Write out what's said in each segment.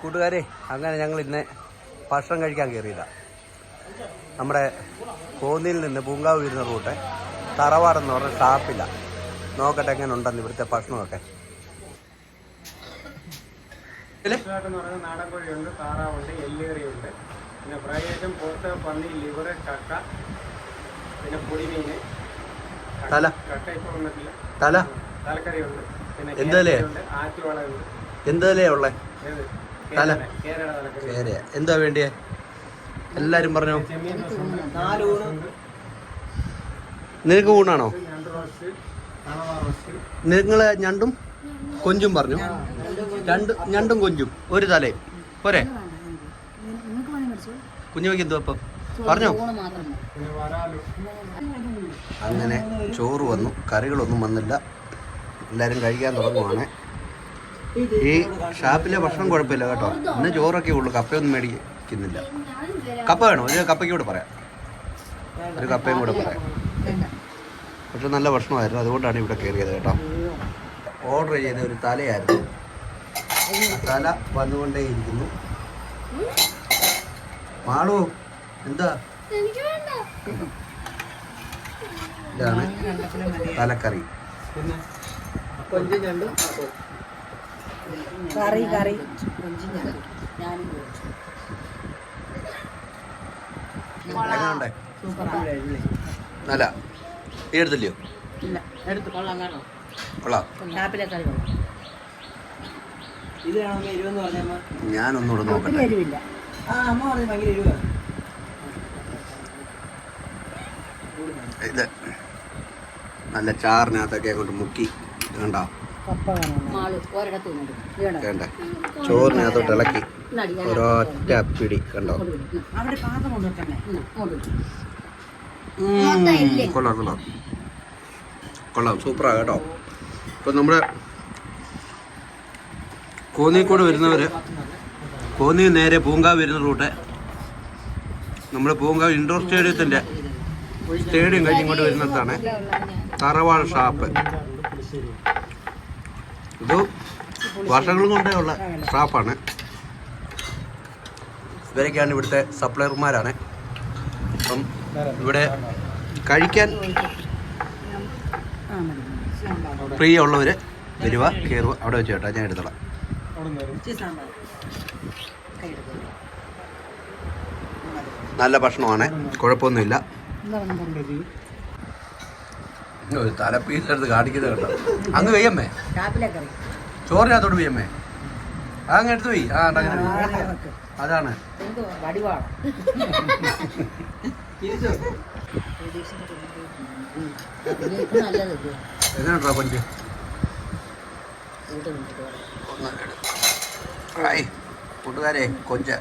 കൂട്ടുകാരെ, അങ്ങനെ ഞങ്ങൾ ഇന്ന് ഭക്ഷണം കഴിക്കാൻ കയറിയില്ല. നമ്മുടെ കോന്നിയിൽ നിന്ന് പൂങ്കാവ് വരുന്ന റൂട്ട് തറവാടെന്ന് പറഞ്ഞ ഷാപ്പില്ല. നോക്കട്ടെ എങ്ങനെ ഉണ്ടെന്ന് ഇവിടുത്തെ ഭക്ഷണമൊക്കെ. നാടൻ കോഴിയുണ്ട്, താറാവുണ്ട്, എല്ലുകറിയുണ്ട്, പിന്നെ ഫ്രൈ ഐറ്റം പോത്ത്, പന്നി, ലിവർ, കക്ക, പിന്നെ പൊടിമീന്, തല കക്ക ഇപ്പൊ വന്നിട്ടില്ല, തല തലക്കറിയുണ്ട്, പിന്നെ ആറ്റുവാളയുണ്ട്. എന്തല്ലേ ഉള്ളേ? തല കേരള തലക്കറി. എന്താ വേണ്ടിയേ? എല്ലാരും പറഞ്ഞു. നിനക്ക് ഊണാണോ? നിങ്ങള് ഞണ്ടും കൊഞ്ചും പറഞ്ഞു. ഞണ്ടും കൊഞ്ചും ഒരു തലയും പോരെ? കുഞ്ഞുവയ്ക്ക് എന്തോ അപ്പം പറഞ്ഞോ. അങ്ങനെ ചോറ് വന്നു, കറികളൊന്നും വന്നില്ല. എല്ലാവരും കഴിക്കാൻ തുടങ്ങുവാണ്. ഈ ഷാപ്പിലെ ഭക്ഷണം കുഴപ്പമില്ല കേട്ടോ. ഇന്ന് ചോറൊക്കെ ഉള്ളൂ, കപ്പയൊന്നും മേടിക്കുന്നില്ല. കപ്പ വേണോ? ഒരു കപ്പയ്ക്ക് കൂടെ പറയാം, ഒരു കപ്പയും കൂടെ പറയാം. പക്ഷെ നല്ല ഭക്ഷണമായിരുന്നു, അതുകൊണ്ടാണ് ഇവിടെ കയറിയത് കേട്ടോ. ഓർഡർ ചെയ്ത ഒരു തലയായിരുന്നു. തല വന്നുകൊണ്ടേയിരിക്കുന്നു. മാളു എന്താ? ഇതാണ് തലക്കറി. എങ്ങനെയുണ്ടേ? നല്ല ഈ എടുത്തില്ലയോ? കൊള്ളാം. ഞാനൊന്നുകൂടെ നോക്കട്ടെ. ഇത് നല്ല ചാറിനകത്തൊക്കെ അങ്ങോട്ട് മുക്കി കണ്ടോ? വേണ്ട, ചോറിനകത്തോട്ട് ഇളക്കി ഒരൊറ്റ പിടി കണ്ടോ? കൊള്ളാം കൊള്ളാം കൊള്ളാം, സൂപ്പറാ കേട്ടോ. ഇപ്പം നമ്മുടെ കോന്നിക്കൂടെ വരുന്നവർ, കോന്നി നേരെ പൂങ്കാവ് വരുന്ന റൂട്ട്, നമ്മുടെ പൂങ്കാവ് ഇൻഡോർ സ്റ്റേഡിയം കഴിഞ്ഞ് ഇങ്ങോട്ട് വരുന്നിടത്താണ് തറവാട് ഷാപ്പ്. ഇത് വർഷങ്ങൾ കൊണ്ടേ ഉള്ള ഷാപ്പാണ്. ഇവരൊക്കെയാണ് ഇവിടുത്തെ സപ്ലയർമാരാണ്. അപ്പം ഇവിടെ കഴിക്കാൻ ഫ്രീ ഉള്ളവർ വരുക, കയറുക. അവിടെ വെച്ച് കേട്ടോ, ഞാൻ എടുത്തോളാം. നല്ല ഭക്ഷണമാണ്, കുഴപ്പമൊന്നുമില്ല. ഒരു തല പീസെടുത്ത് കാണിക്കുന്നത് കേട്ടോ. അങ്ങ് വെയ്യമ്മേ, ചോറിനകത്തോട്ട് വെയ്യമ്മേ, അങ്ങ് എടുത്ത് പോയി. ആ അതാണ് എങ്ങനെയാ പഞ്ച്? കൂട്ടുകാരെ, കൊഞ്ച്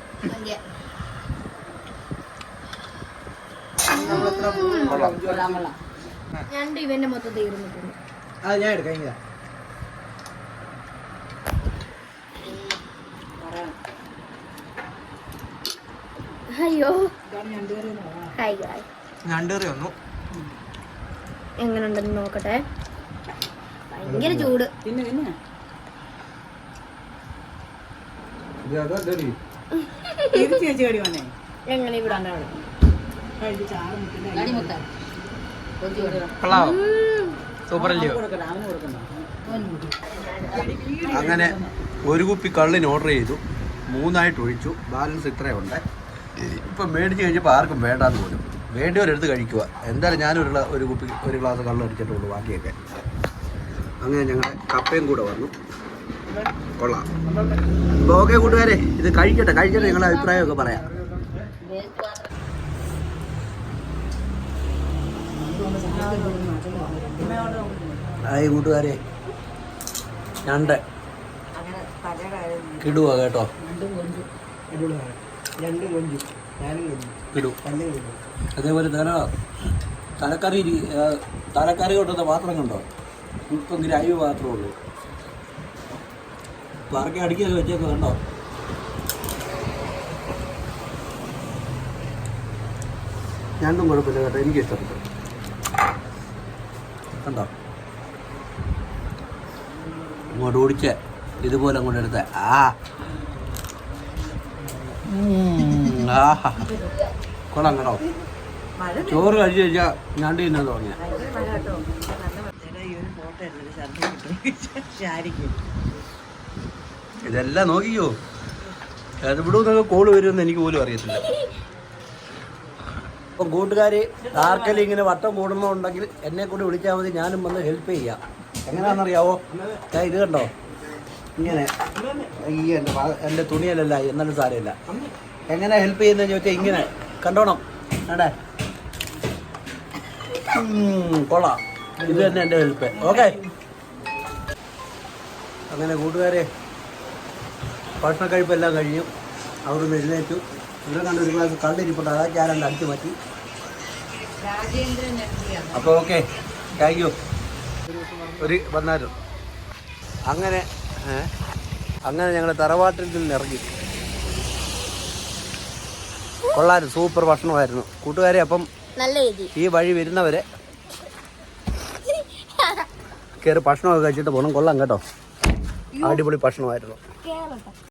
ഇവന്റെ മൊത്തം തീർന്നിട്ടുണ്ട്. അത് ഞാൻ എടുക്കാം. അയ്യോ, ഞണ്ടുകറി വന്നു. എങ്ങനെയുണ്ടെന്ന് നോക്കട്ടെ. ഭയങ്കര ചൂട്. എങ്ങനെ ഇവിടെ അങ്ങനെ ഒരു കുപ്പി കള്ളിന് ഓർഡർ ചെയ്തു, 3 ഒഴിച്ചു. ബാലൻസ് ഇത്രയുണ്ട്. ഇപ്പം മേടിച്ച് കഴിഞ്ഞപ്പോൾ ആർക്കും വേണ്ടാന്ന് പോലും. വേണ്ടിയവരെടുത്ത് കഴിക്കുക. എന്തായാലും ഒരു ഗ്ലാസ് കള്ള് അടിച്ചിട്ടുള്ളൂ, ബാക്കിയൊക്കെ. അങ്ങനെ ഞങ്ങളുടെ കപ്പയും കൂടെ വന്നു. കൊള്ളാം. അപ്പോൾ ഓക്കെ കൂട്ടുകാരെ, ഇത് കഴിച്ചിട്ട് നിങ്ങളുടെ അഭിപ്രായമൊക്കെ പറയാം. ഹായ് കൂട്ടുകാരെ, ഞണ്ട് കിടുക കേട്ടോ. കിടും. അതേപോലെ തലക്കറി കൊണ്ടത്തെ പാത്രം കണ്ടോ? ഇപ്പം ഇങ്ങനെ അയ്യോ മാത്രമേ ഉള്ളൂ. പറക്കി അടിക്കൊക്കെ വെച്ചേക്ക് കണ്ടോ? ഞണ്ടും കുഴപ്പമില്ല കേട്ടോ, എനിക്ക് ഇഷ്ടപ്പെട്ടു. കണ്ടോ? അങ്ങോട്ട് ഓടിച്ച് ഇതുപോലെ അങ്ങോട്ട് എടുത്ത് ആഹാ കൊള്ളാം കേട്ടോ. ചോറ് കഴിച്ച് കഴിച്ചാൽ ഞാണ്ട് തിന്നാൻ തുടങ്ങിയ ഇതെല്ലാം നോക്കിക്കോ. അത് ഇവിടെ നിന്നൊക്കെ കോള് വരുമെന്ന് എനിക്ക് പോലും അറിയത്തില്ല. അപ്പം കൂട്ടുകാർ ആർക്കെങ്കിലും ഇങ്ങനെ വട്ടം കൂടുന്നുണ്ടെങ്കിൽ എന്നെ കൂടി വിളിച്ചാൽ മതി, ഞാനും വന്ന് ഹെൽപ്പ് ചെയ്യാം. എങ്ങനെയാണെന്നറിയാവോ? ഇത് കണ്ടോ ഇങ്ങനെ ഈ എൻ്റെ തുണിയല്ലല്ല എന്നാലും സാരമില്ല. എങ്ങനെ ഹെൽപ്പ് ചെയ്യുന്നതെന്ന് ചോദിച്ചാൽ ഇങ്ങനെ കണ്ടോണം വേണ്ടേ. കൊള്ളാം. ഇത് തന്നെ എൻ്റെ ഹെൽപ്പ്. ഓക്കെ. അങ്ങനെ കൂട്ടുകാരെ ഭക്ഷണ കഴിപ്പെല്ലാം കഴിഞ്ഞു. അവിടെ നിന്ന് എഴുന്നേറ്റു. ഇവിടെ കണ്ട് ഒരു ഗ്ലാസ് കള്ളിരിപ്പുണ്ട്, അതാ ഞാനണ്ട് അടിച്ചു മാറ്റി. അപ്പോൾ ഓക്കെ, താങ്ക് യു. ഒരു വന്നാലും അങ്ങനെ ഞങ്ങൾ തറവാട്ടിൽ നിന്ന് ഇറങ്ങി. കൊള്ളാനും സൂപ്പർ ഭക്ഷണമായിരുന്നു കൂട്ടുകാരെ. അപ്പം ഈ വഴി വരുന്നവരെ കയറി ഭക്ഷണമൊക്കെ കഴിച്ചിട്ട് പോകണം. കൊള്ളാം കേട്ടോ, അടിപൊളി ഭക്ഷണമായിരുന്നു.